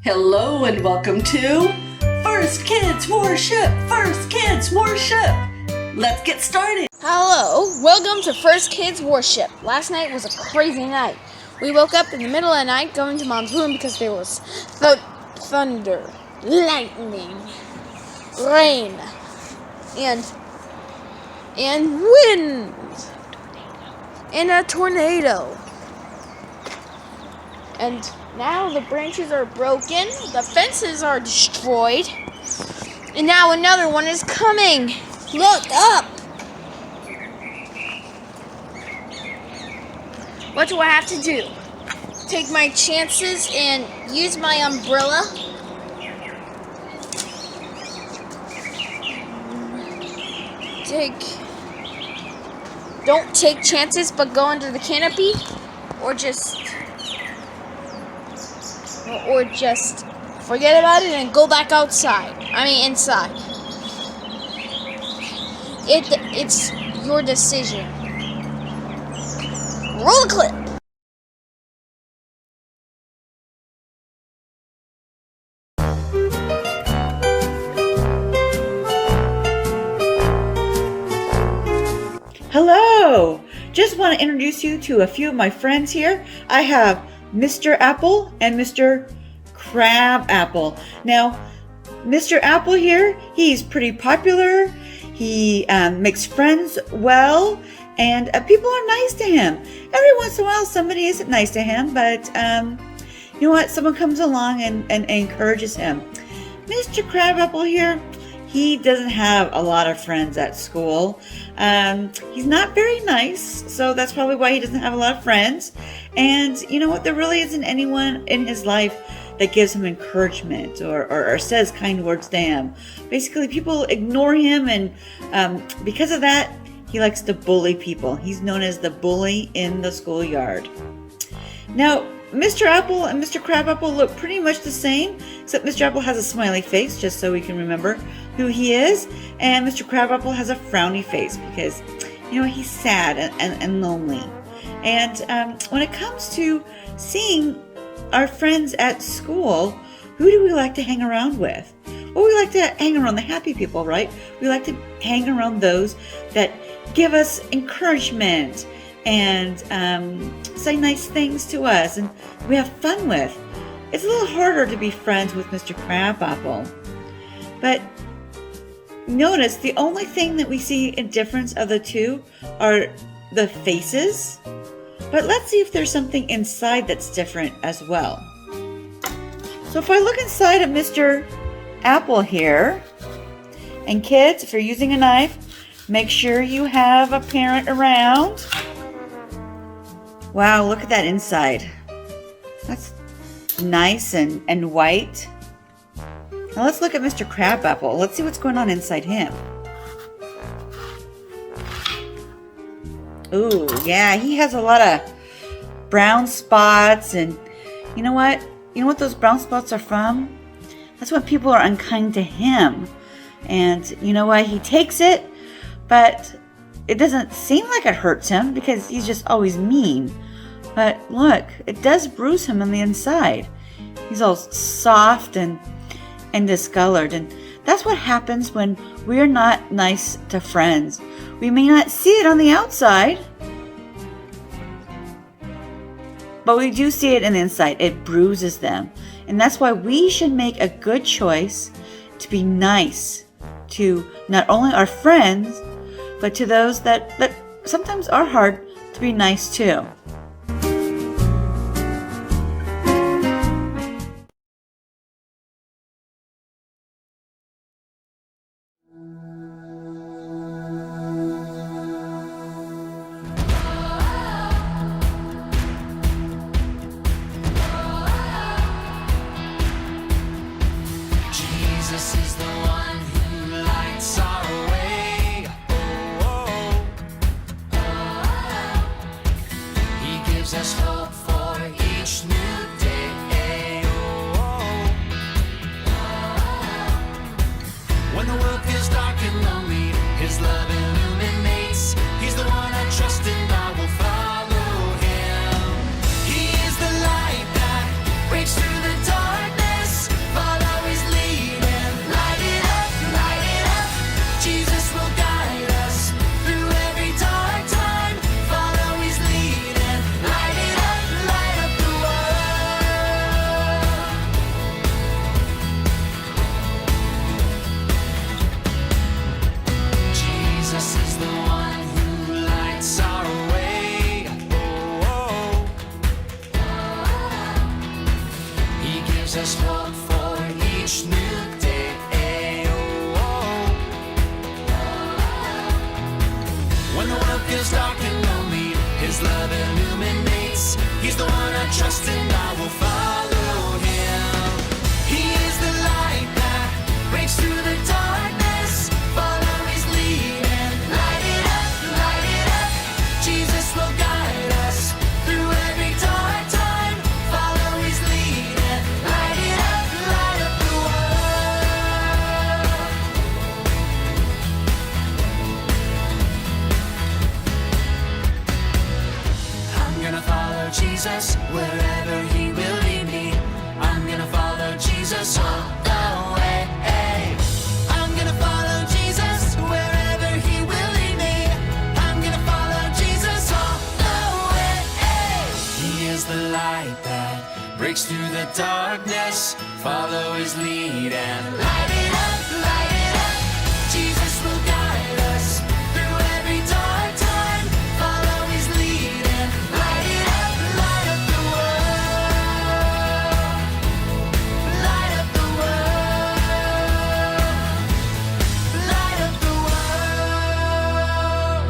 Hello and welcome to First Kids Worship! First Kids Worship! Let's get started! Hello, welcome to First Kids Worship. Last night was a crazy night. We woke up in the middle of the night going to Mom's room because there was thunder, lightning, rain, and wind, and a tornado. And now the branches are broken, the fences are destroyed, and now another one is coming. Look up! What do I have to do? Take my chances and use my umbrella? Don't take chances but go under the canopy? Or just forget about it and go back outside. Inside. It's your decision. Roll the clip. Hello! Just want to introduce you to a few of my friends here. I have Mr. Apple and Mr. Crab Apple. Now, Mr. Apple here, he's pretty popular. He makes friends well, and people are nice to him. Every once in a while, somebody isn't nice to him, but you know what? Someone comes along and encourages him. Mr. Crabapple here, he doesn't have a lot of friends at school. He's not very nice, so that's probably why he doesn't have a lot of friends. And you know what? There really isn't anyone in his life that gives him encouragement or says kind words to him. Basically, people ignore him, and because of that, he likes to bully people. He's known as the bully in the schoolyard. Now, Mr. Apple and Mr. Crabapple look pretty much the same, except Mr. Apple has a smiley face, just so we can remember who he is, and Mr. Crabapple has a frowny face because, you know, he's sad and lonely. And when it comes to seeing our friends at school, who do we like to hang around with? Well, we like to hang around the happy people, right? We like to hang around those that give us encouragement and say nice things to us and we have fun with. It's a little harder to be friends with Mr. Crabapple. But notice the only thing that we see in difference of the two are the faces. But let's see if there's something inside that's different as well. So if I look inside of Mr. Apple here, and kids, if you're using a knife, make sure you have a parent around. Wow, look at that inside. That's nice and white. Now let's look at Mr. Crabapple. Let's see what's going on inside him. Ooh, yeah, he has a lot of brown spots, and you know what? You know what those brown spots are from? That's when people are unkind to him. And you know what? He takes it, but it doesn't seem like it hurts him because he's just always mean. But look, it does bruise him on the inside. He's all soft and discolored, and that's what happens when we're not nice to friends. We may not see it on the outside, but we do see it in the inside. It bruises them. And that's why we should make a good choice to be nice to not only our friends, but to those that sometimes are hard to be nice to. Jesus is the one who lights our way. He gives us hope for each new day. When the world feels dark and lonely, His love illuminates. He's the one I trust and I will follow Him. He is the light that breaks through the darkness. Jesus hope for each new day. Oh. When the world feels dark and lonely, His love illuminates. He's the one I trust and I will follow Him. He is the light that breaks through the darkness. Follow His lead and light it up, light it up. Jesus will guide us through every dark time. Follow His lead and light it up, light up the world. I'm gonna follow Jesus wherever He will lead me. I'm gonna follow Jesus all the way. I'm gonna follow Jesus wherever He will lead me. I'm gonna follow Jesus all the way. He is the light that breaks through the darkness. Follow His lead and light it up, light it up. Jesus will guide us through every dark time. Follow His lead and light it up, light up the world. Light up the world. Light up the world.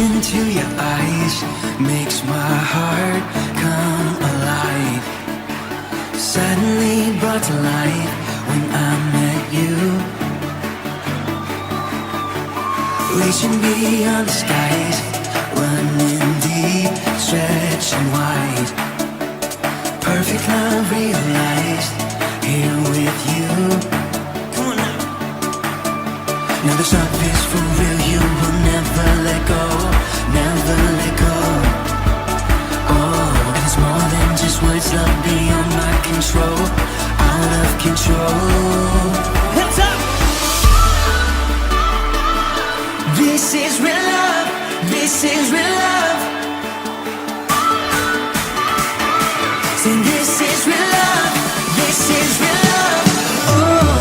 into your eyes makes my heart come alive. Suddenly brought to life when I met you. Reaching beyond the skies, running deep, stretching wide. Perfect love realized here with you. Come on now. Now this love is for real. You will never let go, never let go. Oh, and it's more than just words. Love beyond my control, out of control. Hands up. This is real love. This is real love. Say this is real love. This is real love. Oh.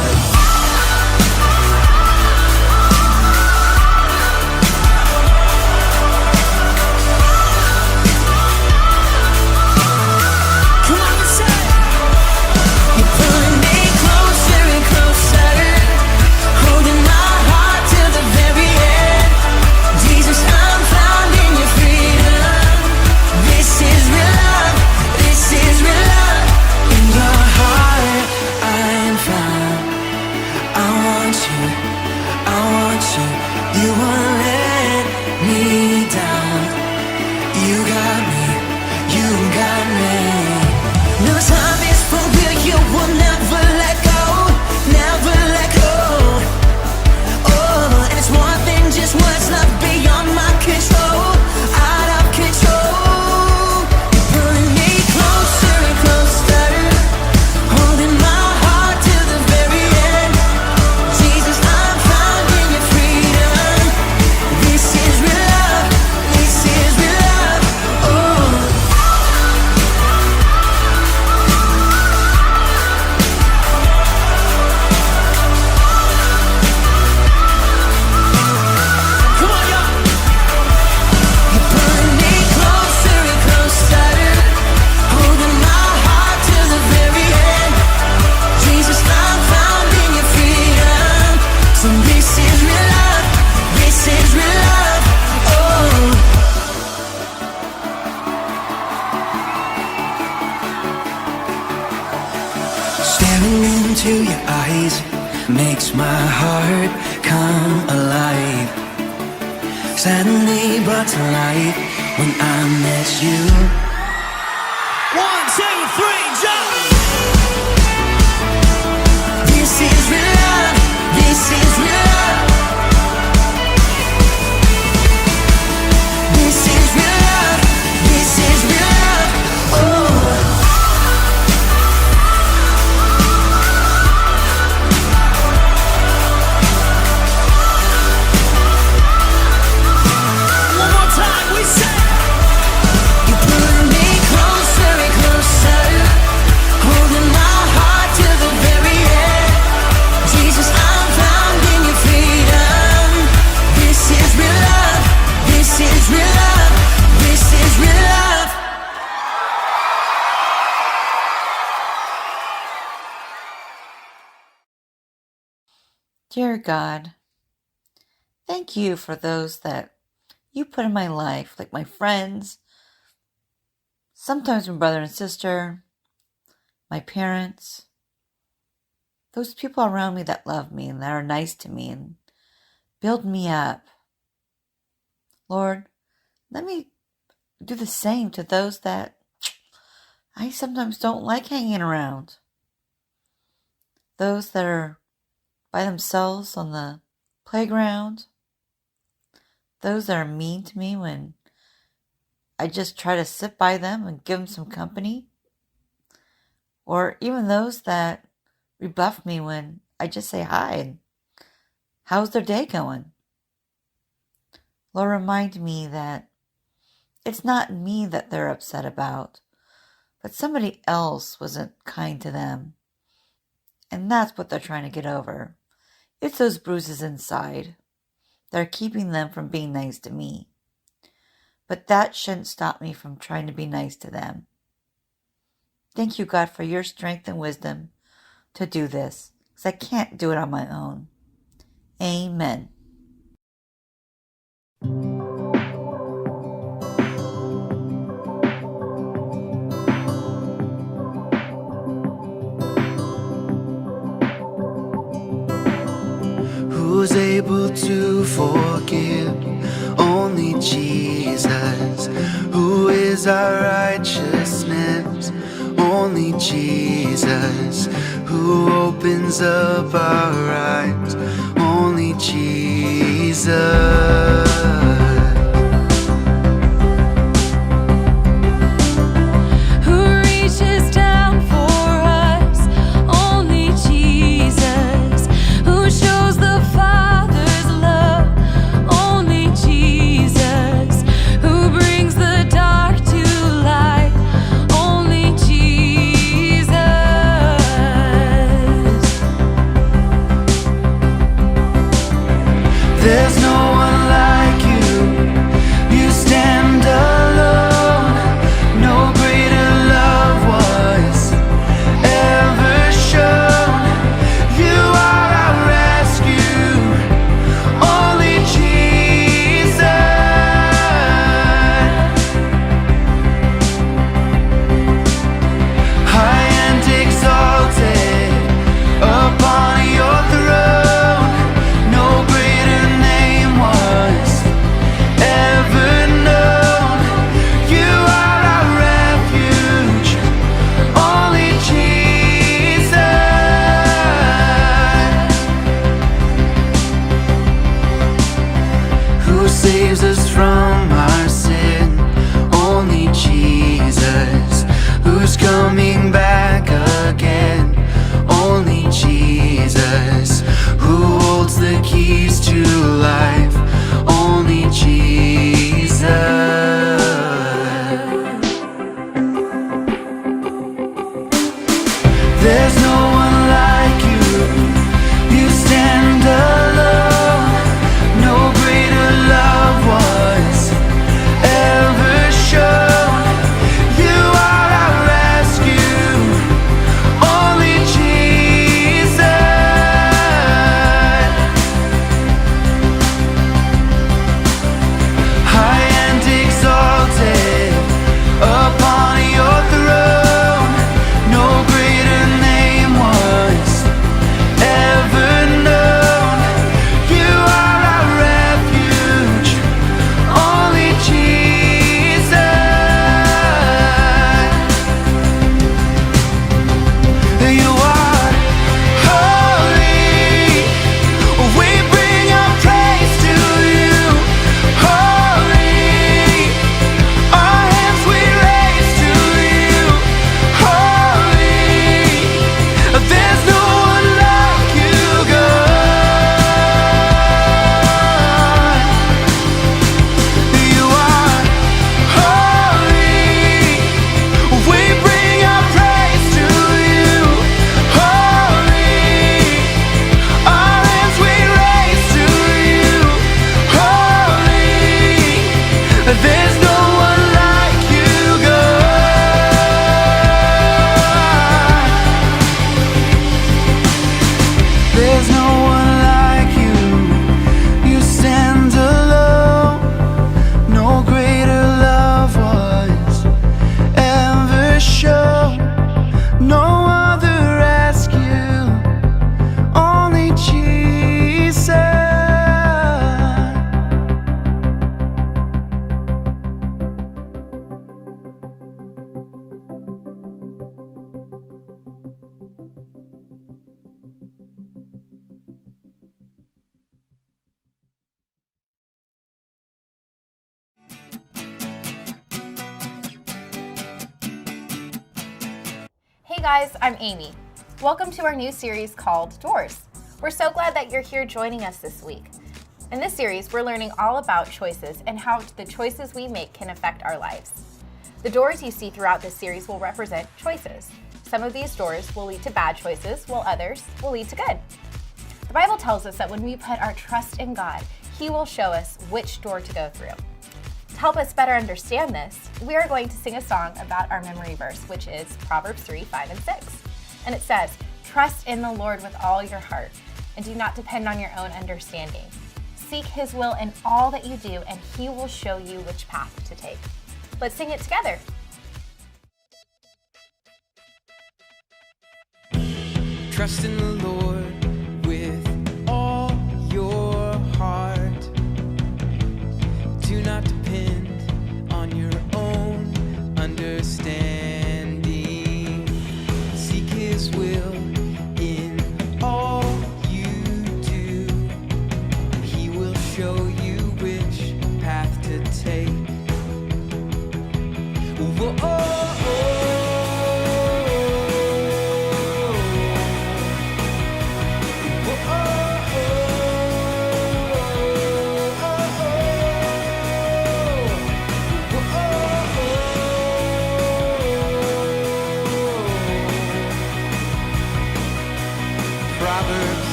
Into your eyes makes my heart come alive. Suddenly brought to life when I met you. 1, 2, 3, jump! This is real love. This is real love. This is real love. This is real love. Oh. Dear God, thank you for those that you put in my life, like my friends, sometimes my brother and sister, my parents, those people around me that love me and that are nice to me and build me up. Lord, let me do the same to those that I sometimes don't like hanging around. Those that are by themselves on the playground. Those that are mean to me when I just try to sit by them and give them some company. Or even those that rebuff me when I just say hi and how's their day going? Lord, remind me that it's not me that they're upset about, but somebody else wasn't kind to them. And that's what they're trying to get over. It's those bruises inside that are keeping them from being nice to me. But that shouldn't stop me from trying to be nice to them. Thank you, God, for your strength and wisdom to do this, because I can't do it on my own. Amen. who's able to forgive. Only Jesus, who is our righteousness. Only Jesus, who opens up our eyes. Only Jesus. There's no one like you. You stand alone. No greater love was ever shown. You are our rescue. Only Jesus. High and exalted upon your throne. No greater name was ever known. You are our refuge. Only Jesus. Who saves us from our sin. Only Jesus. Who's coming back again. Only Jesus. Who holds the keys to life. Only Jesus. There's no one like you. You stand alone. No greater love was ever shown. You are our rescue. Only Jesus. High and exalted upon your throne. No greater name was ever known. You are our refuge. Only Jesus. You are holy. We bring our praise to you. Holy. Our hands we raise to you. Holy. There's no one like you, God. You are holy. We bring our praise to you. Holy. Our hands we raise to you. Holy. There's no one like you, God. There's no one like you. You stand alone. No greater love was ever shown. No other rescue. Only Jesus. Hey guys, I'm Amy. Welcome to our new series called Doors. We're so glad that you're here joining us this week. In this series, we're learning all about choices and how the choices we make can affect our lives. The doors you see throughout this series will represent choices. Some of these doors will lead to bad choices, while others will lead to good. The Bible tells us that when we put our trust in God, He will show us which door to go through. To help us better understand this, we are going to sing a song about our memory verse, which is Proverbs 3, 5, and 6. And it says, "Trust in the Lord with all your heart, and do not depend on your own understanding. Seek His will in all that you do, and He will show you which path to take." Let's sing it together. Trust in the Lord with all your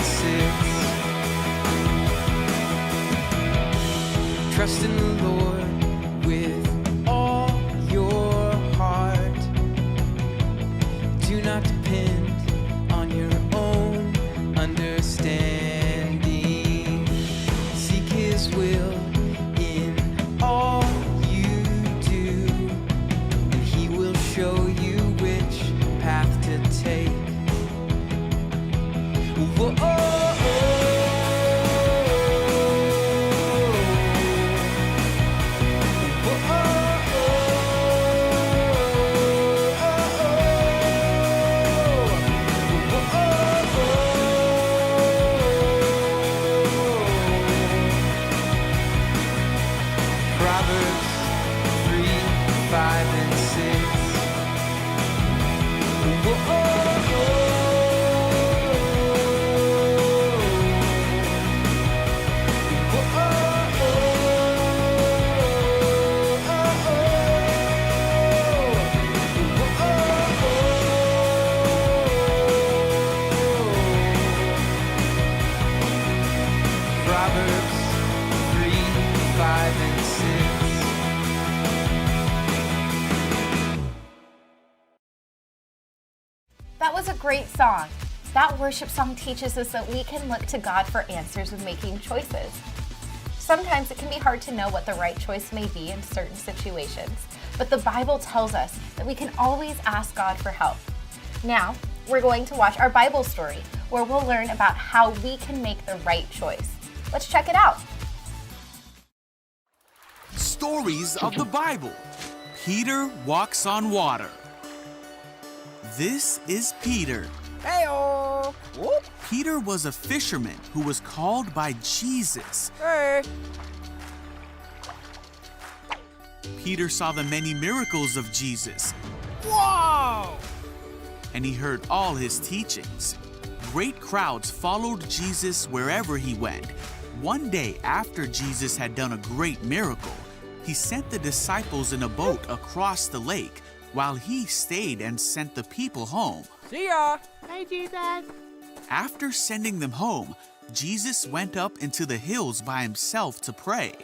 6. Trust in the Lord with all your heart. Do not depend on your own understanding. Seek His will in all you do, and He will show you which path to take. Whoa, oh, oh. Proverbs 3, 5, and 6. Whoa, oh, oh. Whoa, oh, oh. Whoa, oh, oh. Proverbs 3, 5, and 6. That was a great song. That worship song teaches us that we can look to God for answers when making choices. Sometimes it can be hard to know what the right choice may be in certain situations, but the Bible tells us that we can always ask God for help. Now, we're going to watch our Bible story, where we'll learn about how we can make the right choice. Let's check it out. Stories of the Bible. Peter walks on water. This is Peter. Hey-o! Whoop! Peter was a fisherman who was called by Jesus. Hey! Peter saw the many miracles of Jesus, Whoa! and he heard all his teachings. Great crowds followed Jesus wherever he went. One day after Jesus had done a great miracle, he sent the disciples in a boat across the lake while he stayed and sent the people home. See ya! Hey, Jesus! After sending them home, Jesus went up into the hills by himself to pray.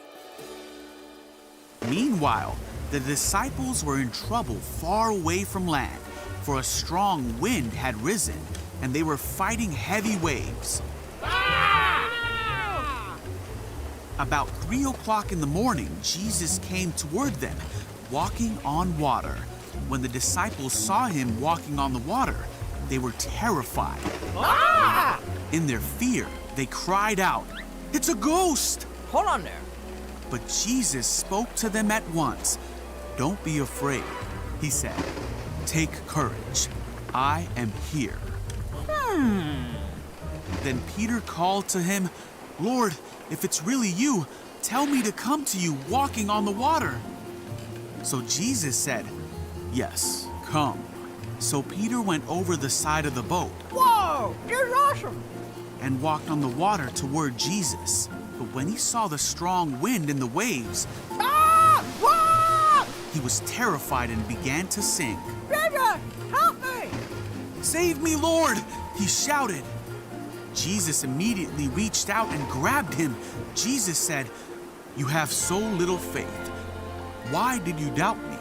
Meanwhile, the disciples were in trouble far away from land, for a strong wind had risen, and they were fighting heavy waves. About 3 o'clock in the morning, Jesus came toward them, walking on water. When the disciples saw him walking on the water, they were terrified. In their fear, they cried out, "It's a ghost!" Hold on there. But Jesus spoke to them at once. "Don't be afraid," he said. "Take courage. I am here." Then Peter called to him, "Lord, if it's really you, tell me to come to you walking on the water." So Jesus said, "Yes, come." So Peter went over the side of the boat Whoa! You're awesome! and walked on the water toward Jesus. But when he saw the strong wind and the waves, Whoa! he was terrified and began to sink. Jesus, help me! "Save me, Lord!" he shouted. Jesus immediately reached out and grabbed him. Jesus said, "You have so little faith. Why did you doubt me?"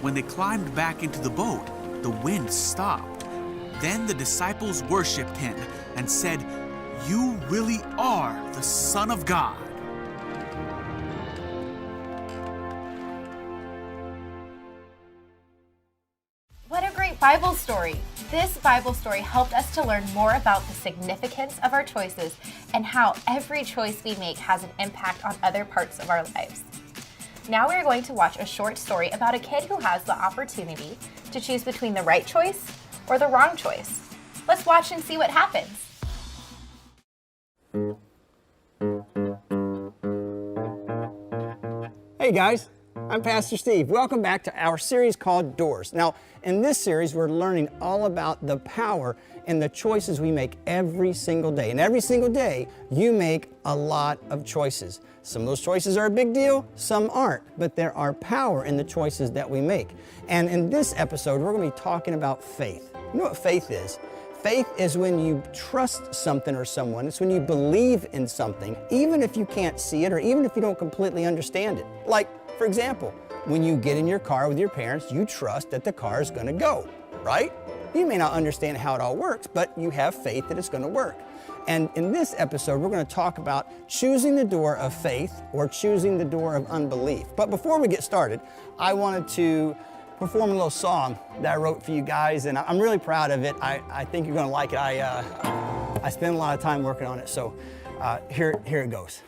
When they climbed back into the boat, the wind stopped. Then the disciples worshiped him and said, "You really are the Son of God." What a great Bible story! This Bible story helped us to learn more about the significance of our choices and how every choice we make has an impact on other parts of our lives. Now we are going to watch a short story about a kid who has the opportunity to choose between the right choice or the wrong choice. Let's watch and see what happens. Hey guys, I'm Pastor Steve. Welcome back to our series called Doors. Now, in this series, we're learning all about the power in the choices we make every single day. And every single day, you make a lot of choices. Some of those choices are a big deal, some aren't, but there are power in the choices that we make. And in this episode, we're going to be talking about faith. You know what faith is? Faith is when you trust something or someone. It's when you believe in something, even if you can't see it or even if you don't completely understand it. Like, for example, when you get in your car with your parents, you trust that the car is going to go, right? You may not understand how it all works, but you have faith that it's going to work. And in this episode, we're going to talk about choosing the door of faith or choosing the door of unbelief. But before we get started, I wanted to perform a little song that I wrote for you guys, and I'm really proud of it. I think you're going to like it. I spent a lot of time working on it, so here it goes.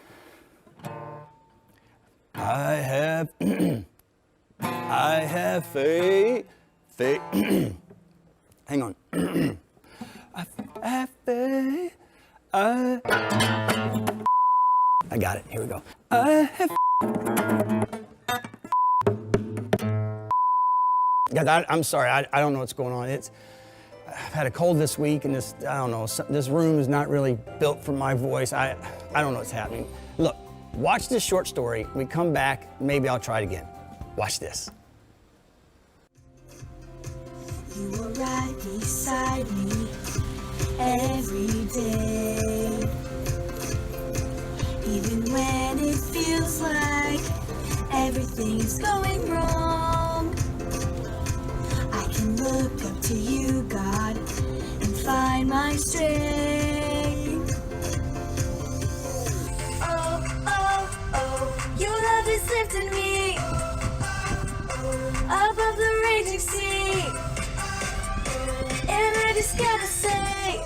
I have faith. Hang on. I have faith. I got it. Here we go. Guys, I'm sorry. I don't know what's going on. I've had a cold this week, and I don't know. This room is not really built for my voice. I don't know what's happening. Look, watch this short story. We come back. Maybe I'll try it again. Watch this. You were right beside me every day. Even when it feels like everything's going wrong, I can look up to you, God, and find my strength. Oh, oh, oh, your love is lifting me above the raging sea. And I just gotta say,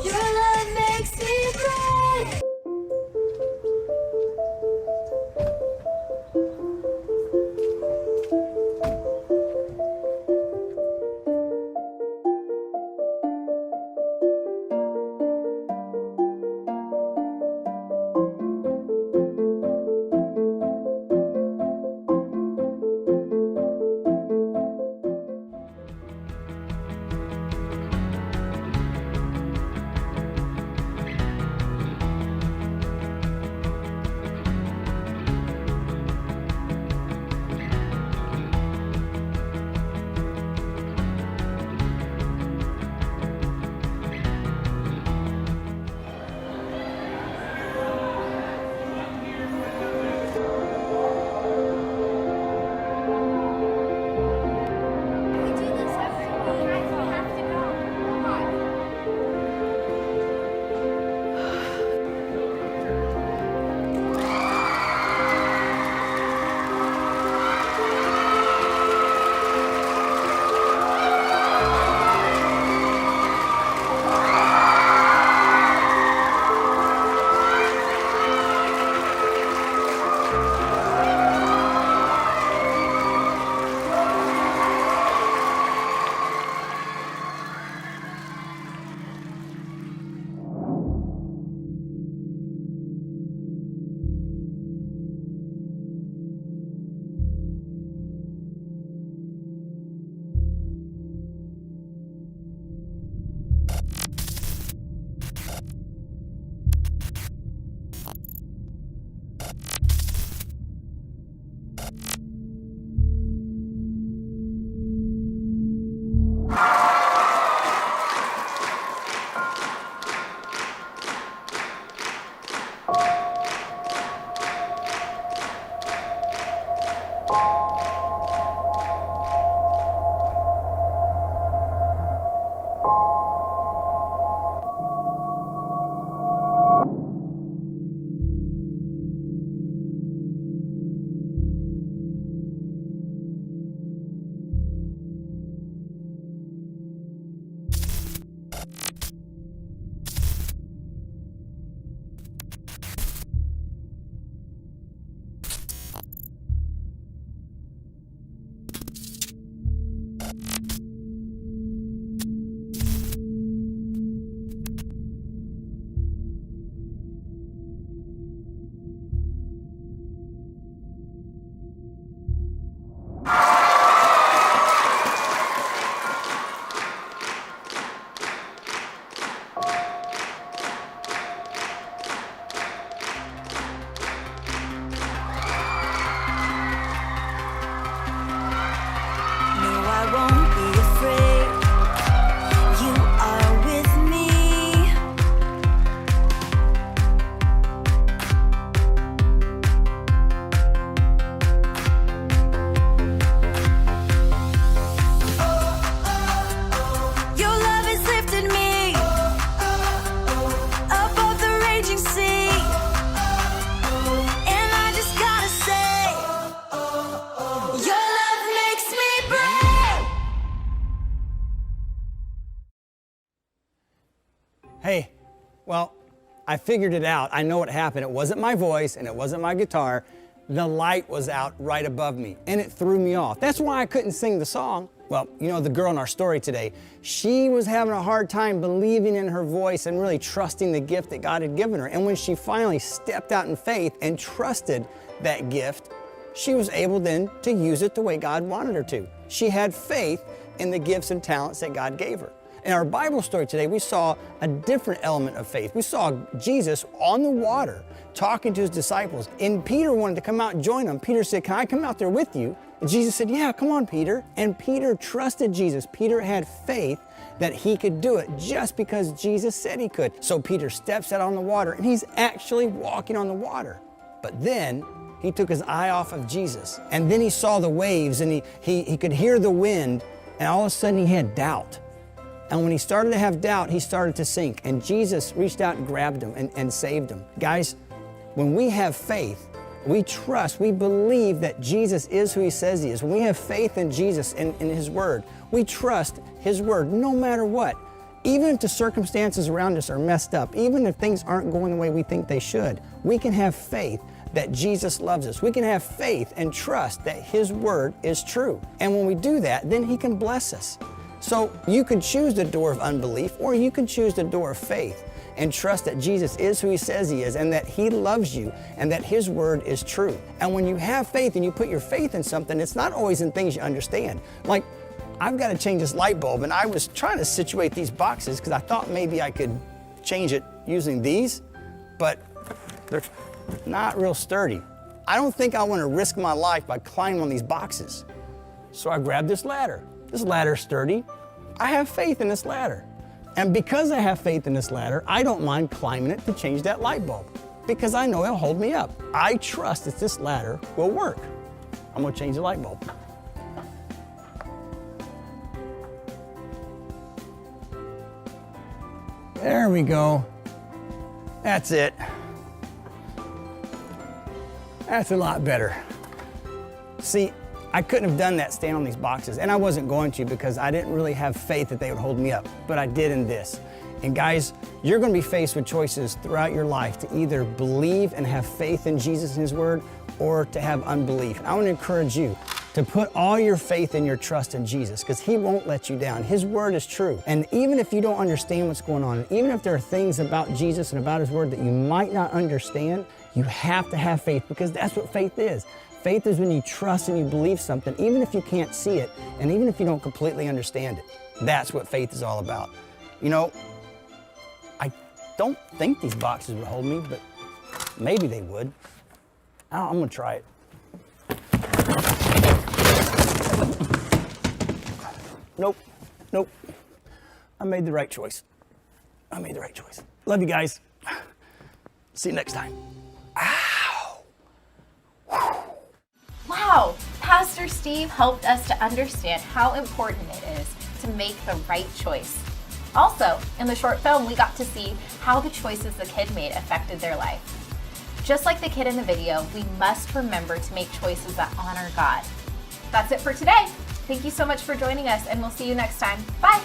your love makes me brave. Well, I figured it out. I know what happened. It wasn't my voice and it wasn't my guitar. The light was out right above me and it threw me off. That's why I couldn't sing the song. Well, you know, the girl in our story today, she was having a hard time believing in her voice and really trusting the gift that God had given her. And when she finally stepped out in faith and trusted that gift, she was able then to use it the way God wanted her to. She had faith in the gifts and talents that God gave her. In our Bible story today, we saw a different element of faith. We saw Jesus on the water talking to his disciples, and Peter wanted to come out and join him. Peter said, "Can I come out there with you?" And Jesus said, "Yeah, come on, Peter." And Peter trusted Jesus. Peter had faith that he could do it just because Jesus said he could. So Peter steps out on the water, and he's actually walking on the water. But then he took his eye off of Jesus, and then he saw the waves, and he could hear the wind, and all of a sudden he had doubt. And when he started to have doubt, he started to sink. And Jesus reached out and grabbed him and saved him. Guys, when we have faith, we trust, we believe that Jesus is who he says he is. When we have faith in Jesus and in his word, we trust his word no matter what. Even if the circumstances around us are messed up, even if things aren't going the way we think they should, we can have faith that Jesus loves us. We can have faith and trust that his word is true. And when we do that, then he can bless us. So you can choose the door of unbelief, or you can choose the door of faith and trust that Jesus is who he says he is, and that he loves you, and that his word is true. And when you have faith and you put your faith in something, it's not always in things you understand. Like, I've got to change this light bulb, and I was trying to situate these boxes because I thought maybe I could change it using these, but they're not real sturdy. I don't think I want to risk my life by climbing on these boxes. So I grabbed this ladder. This ladder's sturdy. I have faith in this ladder. And because I have faith in this ladder, I don't mind climbing it to change that light bulb because I know it'll hold me up. I trust that this ladder will work. I'm gonna change the light bulb. There we go. That's it. That's a lot better. See, I couldn't have done that standing on these boxes, and I wasn't going to because I didn't really have faith that they would hold me up, but I did in this. And guys, you're going to be faced with choices throughout your life to either believe and have faith in Jesus and his word, or to have unbelief. And I want to encourage you to put all your faith and your trust in Jesus, because he won't let you down. His word is true. And even if you don't understand what's going on, even if there are things about Jesus and about his word that you might not understand, you have to have faith, because that's what faith is. Faith is when you trust and you believe something, even if you can't see it, and even if you don't completely understand it. That's what faith is all about. You know, I don't think these boxes would hold me, but maybe they would. I'm gonna try it. Nope, nope. I made the right choice. I made the right choice. Love you guys. See you next time. Wow, Pastor Steve helped us to understand how important it is to make the right choice. Also, in the short film, we got to see how the choices the kid made affected their life. Just like the kid in the video, we must remember to make choices that honor God. That's it for today. Thank you so much for joining us, and we'll see you next time. Bye.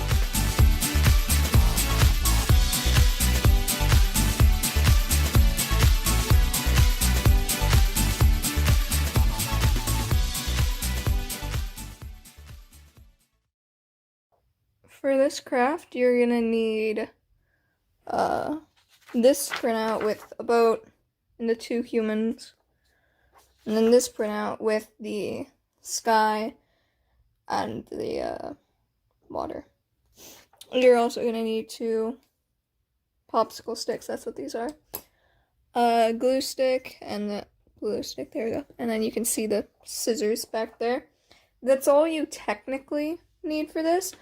For this craft, you're gonna need this printout with a boat and the 2 humans, and then this printout with the sky and the water. You're also gonna need 2 popsicle sticks. That's what these are. Glue stick and the glue stick. There we go. And then you can see the scissors back there. That's all you technically need for this.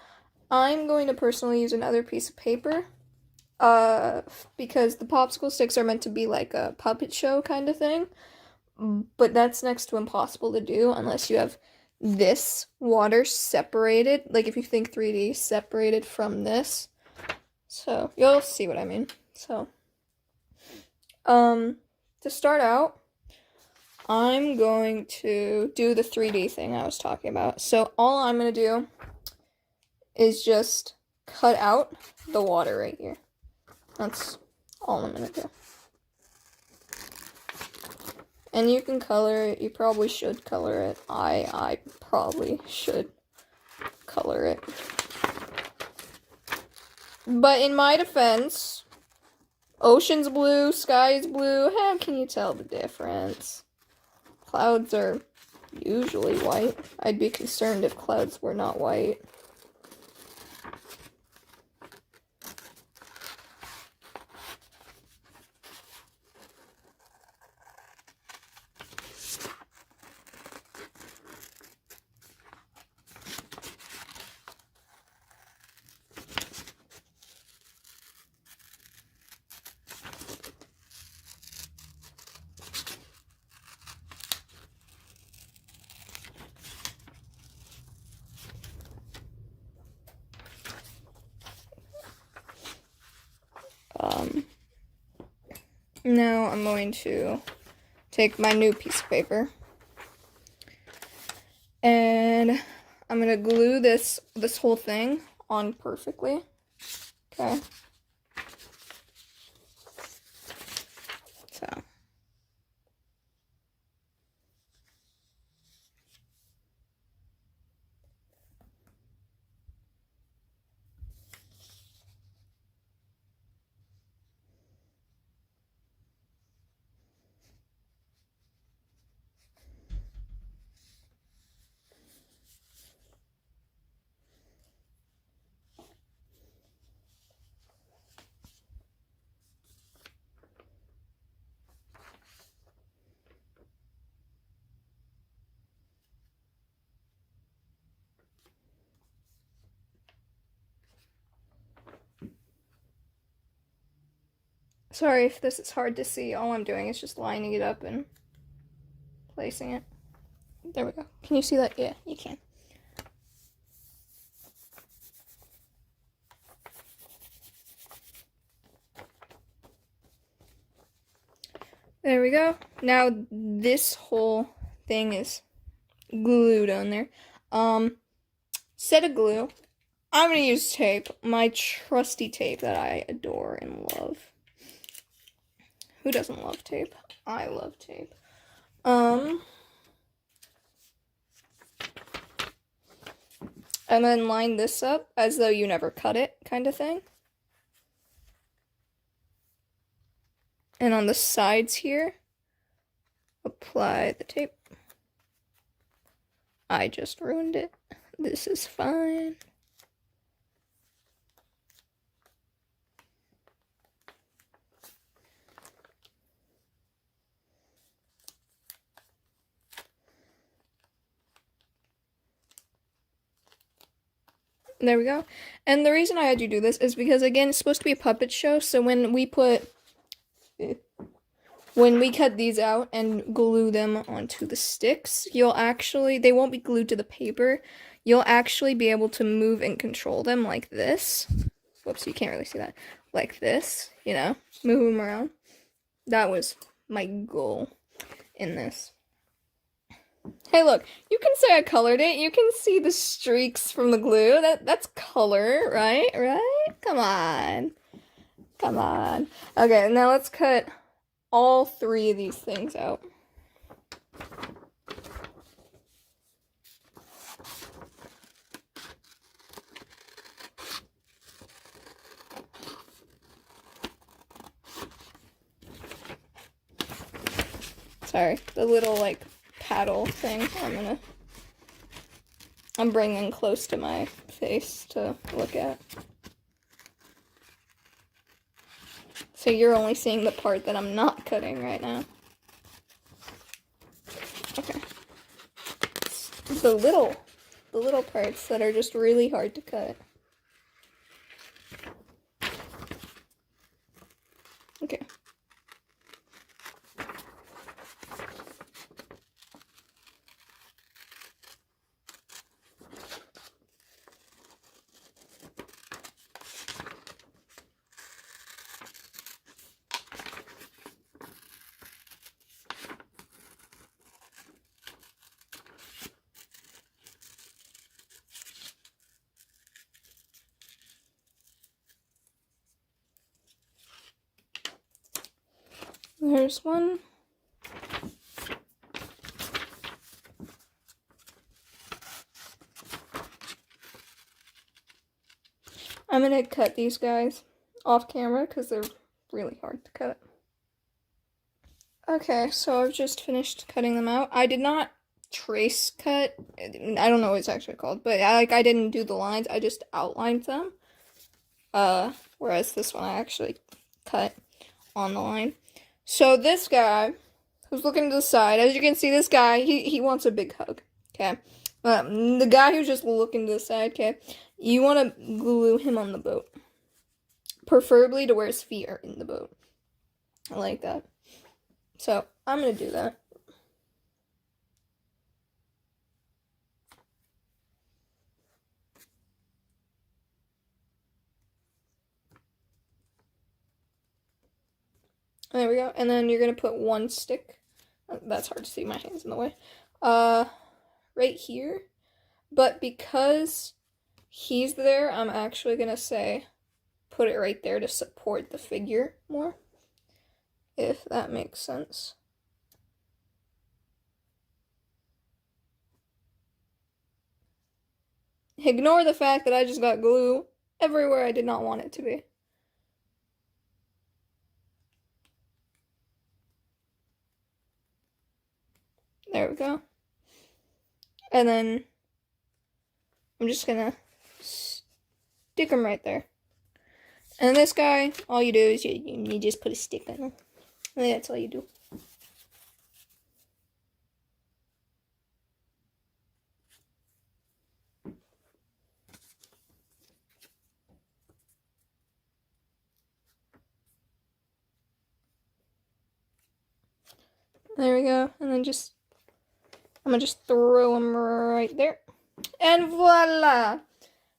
I'm going to personally use another piece of paper, because the popsicle sticks are meant to be like a puppet show kind of thing, but that's next to impossible to do unless you have this water separated, like if you think 3D, separated from this. So you'll see what I mean. So, to start out, I'm going to do the 3D thing I was talking about. So all I'm going to do is just cut out the water right here. That's all I'm gonna do. And you can color it. You probably should color it. I probably should color it. But in my defense, ocean's blue, sky's blue. How can you tell the difference? Clouds are usually white. I'd be concerned if clouds were not white. Now I'm going to take my new piece of paper and I'm gonna glue this whole thing on perfectly. Okay. So. Sorry if this is hard to see. All I'm doing is just lining it up and placing it. There we go. Can you see that? Yeah, you can. There we go. Now this whole thing is glued on there. Instead of glue, I'm gonna use tape. My trusty tape that I adore and love. Who doesn't love tape? I love tape. And then line this up as though you never cut it, kind of thing. And on the sides here, apply the tape. I just ruined it. This is fine. There we go. And the reason I had you do this is because, again, it's supposed to be a puppet show, so when we cut these out and glue them onto the sticks, they won't be glued to the paper. You'll actually be able to move and control them like this. Whoops, you can't really see that. Like this, move them around. That was my goal in this. Hey, look, you can say I colored it. You can see the streaks from the glue. That's color, right? Right? Come on. Come on. Okay, now let's cut all 3 of these things out. Sorry, the little, paddle thing I'm bringing close to my face to look at. So you're only seeing the part that I'm not cutting right now. Okay. It's the little parts that are just really hard to cut. Okay. There's one. I'm gonna cut these guys off camera because they're really hard to cut. Okay, so I've just finished cutting them out. I did not trace cut. I don't know what it's actually called, but I didn't do the lines. I just outlined them. Whereas this one I actually cut on the line. So this guy who's looking to the side, as you can see, this guy, he wants a big hug, okay? The guy who's just looking to the side, okay? You want to glue him on the boat. Preferably to where his feet are in the boat. I like that. So, I'm going to do that. There we go. And then you're going to put one stick. That's hard to see, my hand's in the way. Right here. But because he's there, I'm actually going to say put it right there to support the figure more. If that makes sense. Ignore the fact that I just got glue everywhere I did not want it to be. There we go. And then I'm just gonna stick him right there. And this guy, all you do is you just put a stick on him. And that's all you do. There we go. And then I'm gonna just throw him right there. And voila!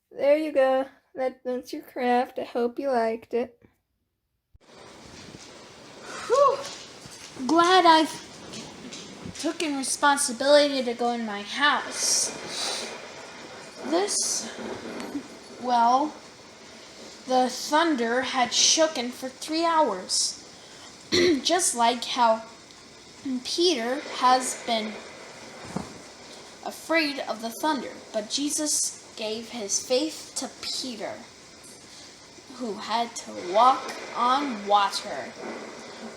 There you go. That's your craft. I hope you liked it. Whew. Glad I took in responsibility to go in my house. The thunder had shooken for 3 hours. Just like how Peter has been afraid of the thunder, but Jesus gave his faith to Peter, who had to walk on water.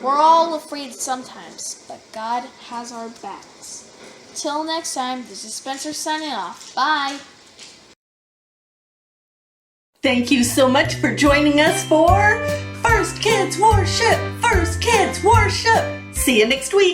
We're all afraid sometimes, but God has our backs. Till next time, this is Spencer signing off. Bye! Thank you so much for joining us for First Kids Worship! First Kids Worship! See you next week!